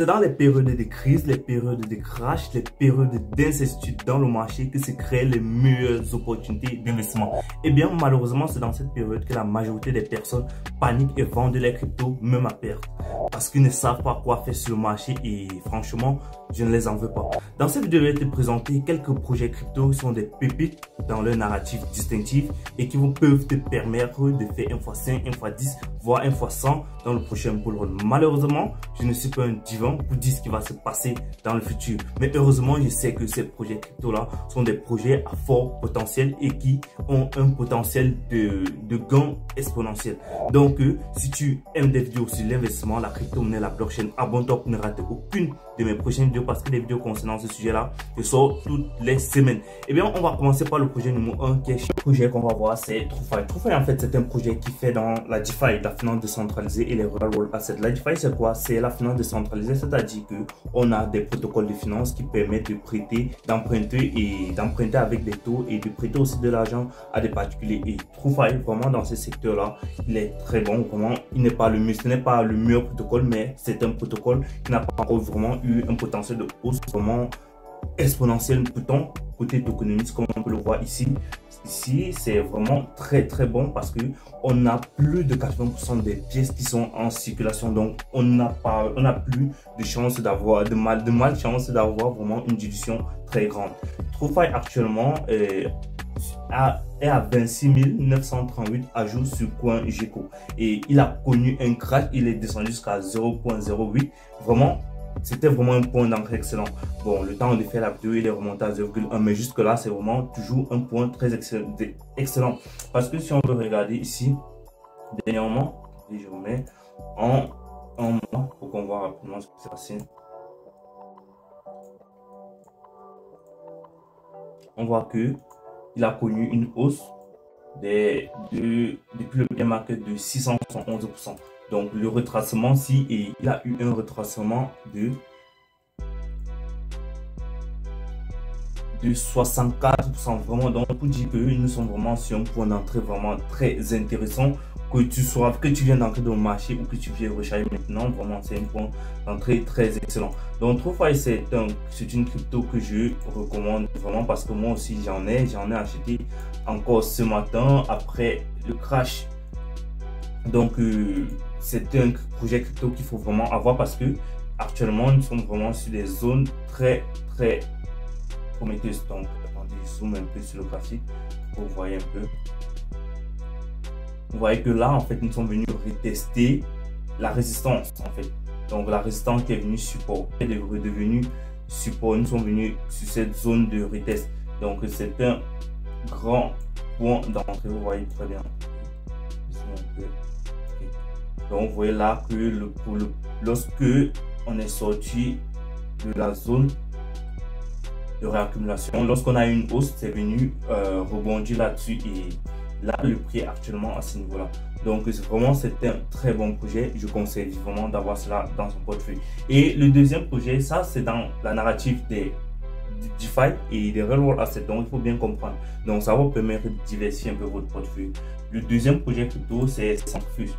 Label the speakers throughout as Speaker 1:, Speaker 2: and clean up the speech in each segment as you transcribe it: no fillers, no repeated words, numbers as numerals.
Speaker 1: C'est dans les périodes de crise, les périodes de crash, les périodes d'incertitude dans le marché que se créent les meilleures opportunités d'investissement. Et bien, malheureusement, c'est dans cette période que la majorité des personnes paniquent et vendent les cryptos, même à perte. Parce qu'ils ne savent pas quoi faire sur le marché et franchement, je ne les en veux pas. Dans cette vidéo, je vais te présenter quelques projets crypto qui sont des pépites dans leur narratif distinctif et qui peuvent te permettre de faire 1x5, 1x10, voire 1x100 dans le prochain bull run. Malheureusement, je ne suis pas un divan pour dire ce qui va se passer dans le futur. Mais heureusement, je sais que ces projets crypto-là sont des projets à fort potentiel et qui ont un potentiel de gain exponentiel. Donc, si tu aimes des vidéos sur l'investissement, la crypto-monnaie, la blockchain, abonne-toi pour ne rater aucune de mes prochaines vidéos parce que les vidéos concernant ce sujet-là, je sors toutes les semaines. Et bien, on va commencer par le projet numéro 1 qui est le projet qu'on va voir, c'est TrueFi. TrueFi, en fait, c'est un projet qui fait dans la DeFi, la finance décentralisée et les real world assets. La DeFi, c'est quoi? C'est la finance décentralisée, c'est-à-dire que on a des protocoles de finance qui permettent de prêter, d'emprunter avec des taux et de prêter aussi de l'argent à des particuliers. Et TrueFi, vraiment dans ce secteur-là, il est très bon. Vraiment, il n'est pas le mieux, ce n'est pas le meilleur protocole, mais c'est un protocole qui n'a pas encore vraiment eu un potentiel de hausse vraiment exponentiel, pourtant côté tokenomics, comme on peut le voir ici. Ici, c'est vraiment très bon parce que on a plus de 80% des pièces qui sont en circulation, donc on n'a plus de chance d'avoir de malchance d'avoir vraiment une dilution très grande. TrueFi actuellement est à 26 938 ajouts sur CoinGecko et il a connu un crash, il est descendu jusqu'à 0.08. Vraiment, c'était vraiment un point d'entrée excellent. Bon, le temps de faire la vidéo, il est remonté à 0.1, mais jusque là, c'est vraiment toujours un point très excellent. Parce que si on veut regarder ici, dernièrement, et je remets en mois pour qu'on voit rapidement ce qui s'est passé. On voit que il a connu une hausse depuis le bear market de 611%. Donc le retracement, si et il a eu un retracement de 64%, vraiment. Donc pour dire que nous sommes vraiment sur un point d'entrée vraiment très intéressant, que tu viens d'entrer dans le marché ou que tu viens recharger maintenant, vraiment c'est un point d'entrée très excellent. Donc TrueFi, c'est une crypto que je recommande vraiment parce que moi aussi j'en ai acheté encore ce matin après le crash. Donc c'est un projet crypto qu'il faut vraiment avoir parce que actuellement nous sommes vraiment sur des zones très prometteuses. Donc attendez, je zoome un peu sur le graphique pour vous voyez un peu. Vous voyez que là en fait nous sommes venus retester la résistance en fait. Donc la résistance qui est venue support est devenue support. Nous sommes venus sur cette zone de retest. Donc c'est un grand point d'entrée. Vous voyez très bien. Donc vous voyez là que lorsque on est sorti de la zone de réaccumulation, lorsqu'on a une hausse, c'est venu rebondir là-dessus et là le prix est actuellement à ce niveau-là. Donc vraiment c'est un très bon projet. Je conseille vraiment d'avoir cela dans son portefeuille. Et le deuxième projet, ça c'est dans la narrative des DeFi et des real world assets, donc il faut bien comprendre. Donc ça va vous permettre de diversifier un peu votre portefeuille. Le deuxième projet crypto, c'est Centrifuge.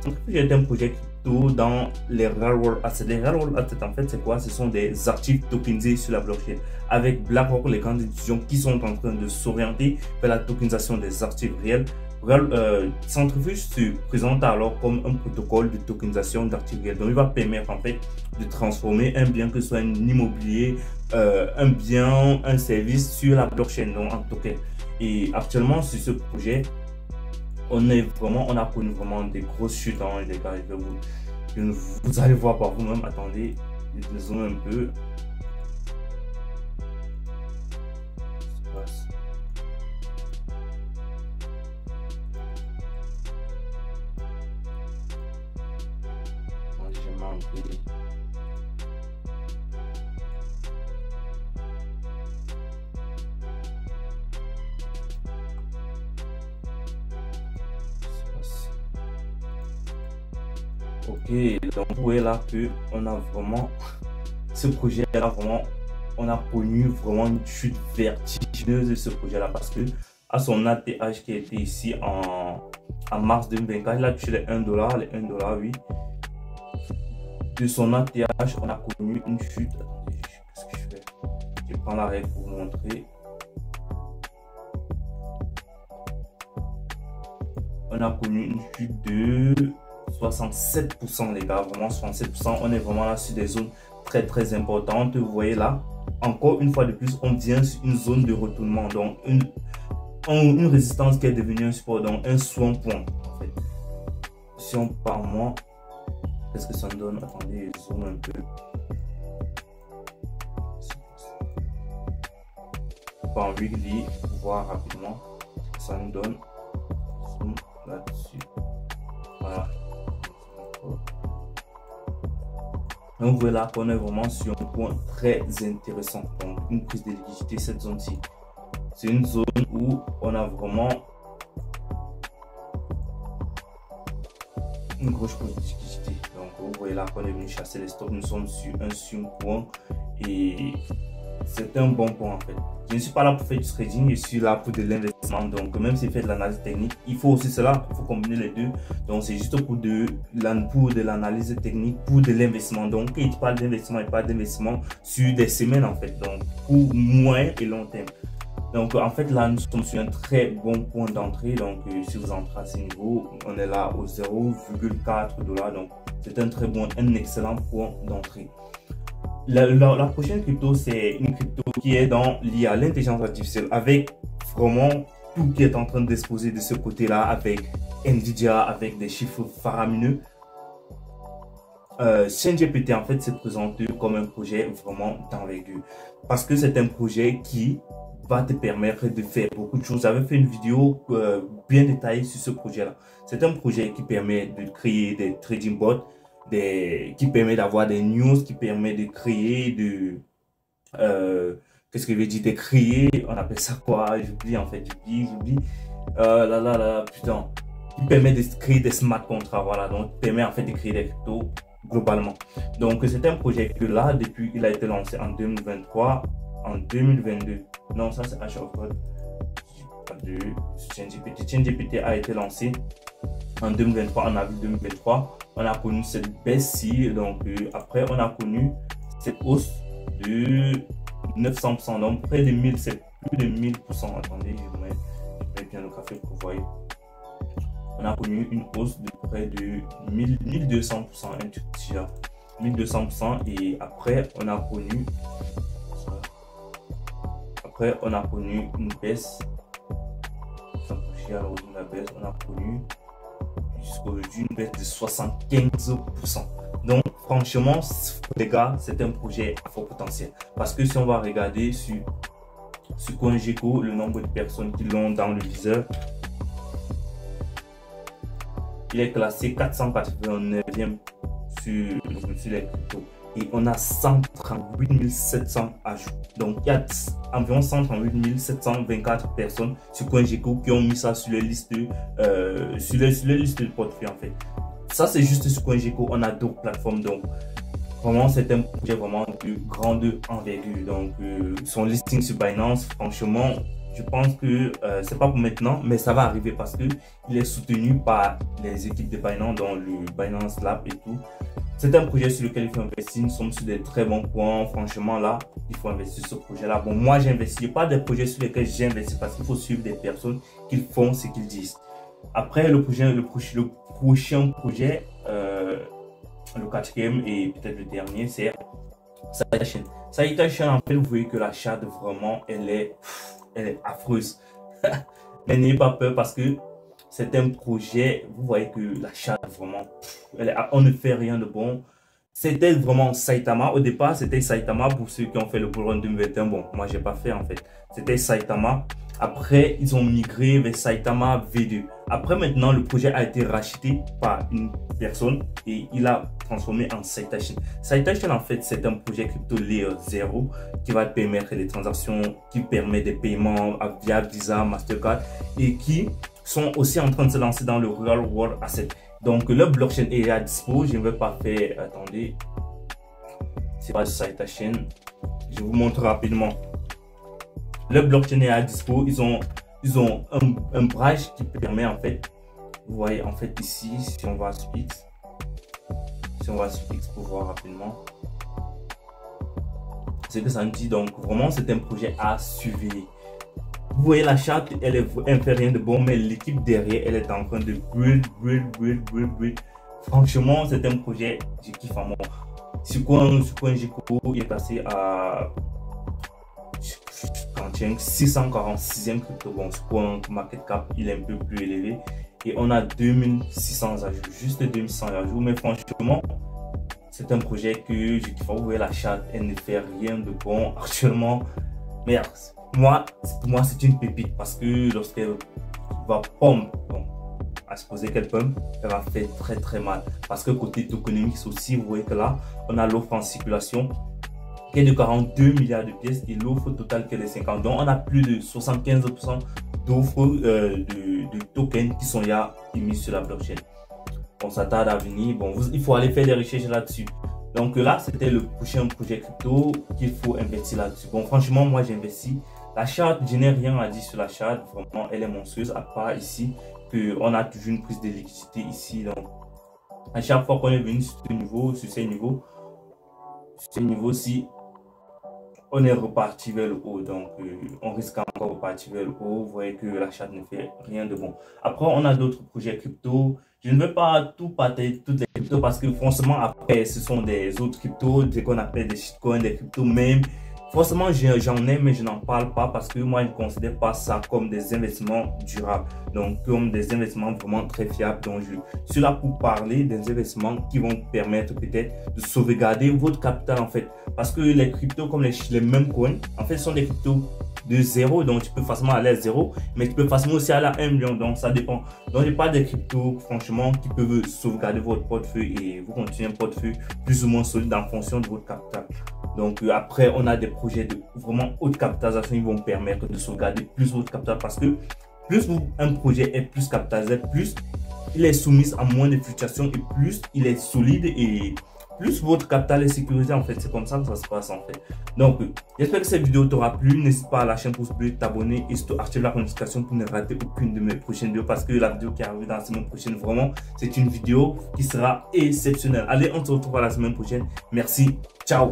Speaker 1: Centrifuge est un projet crypto dans les real world assets. Les real world assets en fait c'est quoi? Ce sont des actifs tokenisés sur la blockchain. Avec BlackRock, les grandes institutions qui sont en train de s'orienter vers la tokenisation des actifs réels. Centrifuge se présente alors comme un protocole de tokenisation d'actifs réels. Donc il va permettre en fait de transformer un bien, que ce soit un immobilier, un bien, un service sur la blockchain, donc en token. Et actuellement sur ce projet, on a connu vraiment des grosses chutes, hein, les gars. Vous allez voir par vous-même. Attendez, je zoome un peu. J'ai manqué. Ok, donc vous voyez là que on a vraiment ce projet là, vraiment on a connu vraiment une chute vertigineuse de ce projet là parce que à son ATH qui était ici en mars 2024, il a touché les $1, oui. de son ATH, on a connu une chute. Attendez, qu'est-ce que je fais? Je prends la règle pour vous montrer. On a connu une chute de 67%, les gars, vraiment 67%. On est vraiment là sur des zones très importantes. Vous voyez là, encore une fois de plus, on vient sur une zone de retournement, donc une résistance qui est devenue un support, donc un swing point en fait. Si on part moins, qu'est-ce que ça me donne? Attendez, zoom un peu. En weekly, pour voir rapidement ce que ça nous donne. Zoom là-dessus. Voilà. Donc voilà qu'on est vraiment sur un point très intéressant. Donc une prise de liquidité, cette zone-ci. C'est une zone où on a vraiment une grosse prise de liquidité. Donc vous voyez là qu'on est venu chasser les stocks. Nous sommes sur un point et c'est un bon point en fait. Je ne suis pas là pour faire du trading, je suis là pour de l'investissement. Donc même si je fais de l'analyse technique, il faut aussi cela, il faut combiner les deux. Donc c'est juste pour de l'analyse technique, pour de l'investissement. Donc quand il parle d'investissement, il parle d'investissement sur des semaines en fait. Donc pour moyen et long terme. Donc en fait là nous sommes sur un très bon point d'entrée. Donc si vous entrez à ce niveau, on est là au 0,4 $. Donc c'est un très bon, un excellent point d'entrée. La prochaine crypto, c'est une crypto qui est dans l'IA, l'intelligence artificielle, avec vraiment tout qui est en train d'exposer de ce côté-là, avec Nvidia, avec des chiffres faramineux. ChainGPT en fait s'est présenté comme un projet vraiment d'envergure, parce que c'est un projet qui va te permettre de faire beaucoup de choses. J'avais fait une vidéo bien détaillée sur ce projet-là. C'est un projet qui permet de créer des trading bots, qui permet d'avoir des news, qui permet de créer qu'est-ce que je veux dire, de créer, on appelle ça quoi, j'oublie en fait, j'oublie, putain, qui permet de créer des smart contracts, voilà, donc qui permet en fait de créer des cryptos globalement. Donc c'est un projet que là, depuis, il a été lancé en 2023, en 2022, non ça c'est HashCode, de ChainGPT a été lancé en 2023, en avril 2023, on a connu cette baisse-ci, donc après on a connu cette hausse de 900%, donc près de 1000, c'est plus de 1000%. Attendez, je mets bien le café pour que vous voyez. On a connu une hausse de près de 1200%, un truc là, 1200%, et après on a connu une baisse. Alors la baisse, on a connu jusqu'aujourd'hui une baisse de 75%. Donc franchement les gars, c'est un projet à fort potentiel, parce que si on va regarder sur CoinGecko, le nombre de personnes qui l'ont dans le viseur, il est classé 489e sur les cryptos. Et on a 138 700 ajouts. Donc il y a environ 138 724 personnes sur CoinGecko qui ont mis ça sur les listes sur les listes de portefeuille en fait. Ça c'est juste sur CoinGecko, on a d'autres plateformes. Donc vraiment c'est un projet vraiment de grande envergure. Donc son listing sur Binance, franchement je pense que c'est pas pour maintenant, mais ça va arriver parce que il est soutenu par les équipes de Binance dans le Binance Lab et tout. C'est un projet sur lequel il faut investir. Nous sommes sur des très bons points. Franchement, là, il faut investir sur ce projet-là. Bon, moi, j'investis pas des projets sur lesquels j'investis parce qu'il faut suivre des personnes qui font ce qu'ils disent. Après, le prochain projet, le quatrième et peut-être le dernier, c'est Saita Chain. Saita Chain, en fait, vous voyez que la charte, vraiment, elle est affreuse. Mais n'ayez pas peur parce que c'est un projet, vous voyez que la charte vraiment, on ne fait rien de bon. C'était vraiment Saitama. Au départ, c'était Saitama pour ceux qui ont fait le bull run 2021. Bon, moi, j'ai pas fait en fait. C'était Saitama. Après, ils ont migré vers Saitama V2. Après, maintenant, le projet a été racheté par une personne et il a transformé en Saita Chain. Saita Chain, en fait, c'est un projet crypto layer 0 qui va permettre les transactions, qui permet des paiements via Visa, Mastercard et qui sont aussi en train de se lancer dans le Real World Asset. Donc, le blockchain est à dispo. Je ne vais pas faire, attendez, c'est pas de Saita Chain. Je vous montre rapidement. Le blockchain est à dispo. Ils ont un bridge qui permet en fait, vous voyez en fait ici, si on va à Spix, Si on va sur X pour voir rapidement ce que ça nous dit. Donc vraiment c'est un projet à surveiller. Vous voyez la charte, elle fait rien de bon, mais l'équipe derrière, elle est en train de build. Franchement, c'est un projet, je kiffe à mort. Sur CoinGecko, il est passé à 646e crypto. Bon, sur CoinMarketCap, il est un peu plus élevé. Et on a 2600 ajouts, juste 2600 ajouts. Mais franchement, c'est un projet que je kiffe. Vous voyez la charte, elle ne fait rien de bon actuellement. Mais pour moi, c'est une pépite parce que lorsqu'elle va pump, bon, à supposer qu'elle pump, elle va faire très mal. Parce que côté tokenomics aussi, vous voyez que là, on a l'offre en circulation qui est de 42 milliards de pièces et l'offre totale qui est de 50. Donc, on a plus de 75% d'offres de tokens qui sont là émis sur la blockchain. On s'attarde à venir. Bon, il faut aller faire des recherches là-dessus. Donc là, c'était le prochain projet crypto qu'il faut investir là-dessus. Bon, franchement, moi, j'investis. La charte, je n'ai rien à dire sur la charte. Vraiment, elle est monstrueuse. À part ici, qu'on a toujours une prise de liquidité ici. Donc, à chaque fois qu'on est venu sur ces niveaux-ci, on est reparti vers le haut. Donc, on risque encore de repartir vers le haut. Vous voyez que la charte ne fait rien de bon. Après, on a d'autres projets crypto. Je ne vais pas tout partager toutes les cryptos parce que franchement, après, ce sont des autres cryptos, ce qu'on appelle des shitcoins, des cryptos même. Forcément, j'en ai, mais je n'en parle pas parce que moi, je ne considère pas ça comme des investissements durables. Donc, comme des investissements vraiment très fiables. Donc, je suis là pour parler des investissements qui vont permettre peut-être de sauvegarder votre capital en fait. Parce que les cryptos comme les mêmes coins, en fait, sont des cryptos de zéro. Donc, tu peux facilement aller à zéro, mais tu peux facilement aussi aller à 1 million. Donc, ça dépend. Donc, je parle des cryptos, franchement, qui peuvent sauvegarder votre portefeuille et vous continuez un portefeuille plus ou moins solide en fonction de votre capital. Donc après, on a des projets de vraiment haute capitalisation qui vont permettre de sauvegarder plus votre capital parce que plus un projet est plus capitalisé, plus il est soumis à moins de fluctuations et plus il est solide et plus votre capital est sécurisé en fait. C'est comme ça que ça se passe en fait. Donc j'espère que cette vidéo t'aura plu. N'hésite pas à lâcher un pouce bleu, t'abonner et surtout activer la notification pour ne rater aucune de mes prochaines vidéos parce que la vidéo qui arrive dans la semaine prochaine, vraiment, c'est une vidéo qui sera exceptionnelle. Allez, on se retrouve à la semaine prochaine. Merci, ciao.